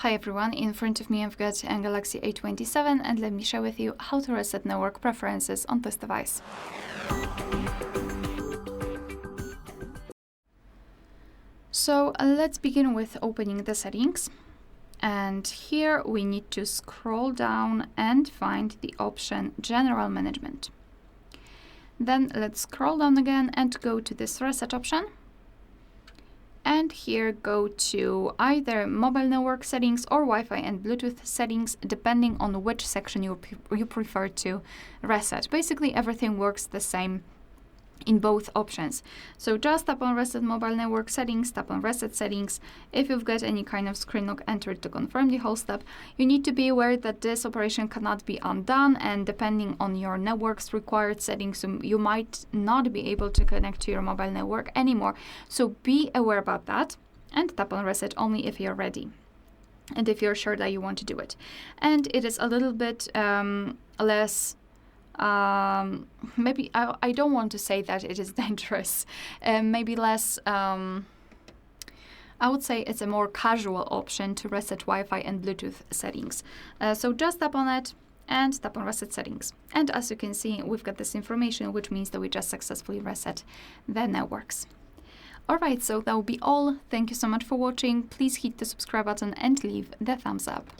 Hi everyone, in front of me I've got a Galaxy A27 and let me share with you how to reset network preferences on this device. So let's begin with opening the settings. And here we need to scroll down and find the option General Management. Then let's scroll down again and go to this reset option. And here go to either mobile network settings or Wi-Fi and Bluetooth settings, depending on which section you prefer to reset. Basically, everything works the same in both options. So just tap on Reset Mobile Network Settings, tap on Reset Settings. If you've got any kind of screen lock entered to confirm the whole step, you need to be aware that this operation cannot be undone, and depending on your network's required settings, you might not be able to connect to your mobile network anymore. So be aware about that and tap on Reset only if you're ready and if you're sure that you want to do it. And it is a little bit less maybe I don't want to say that it is dangerous, maybe less, I would say it's a more casual option to reset Wi-Fi and Bluetooth settings. So just tap on it and tap on Reset Settings. And as you can see, we've got this information, which means that we just successfully reset the networks. Alright, so that will be all. Thank you so much for watching. Please hit the subscribe button and leave the thumbs up.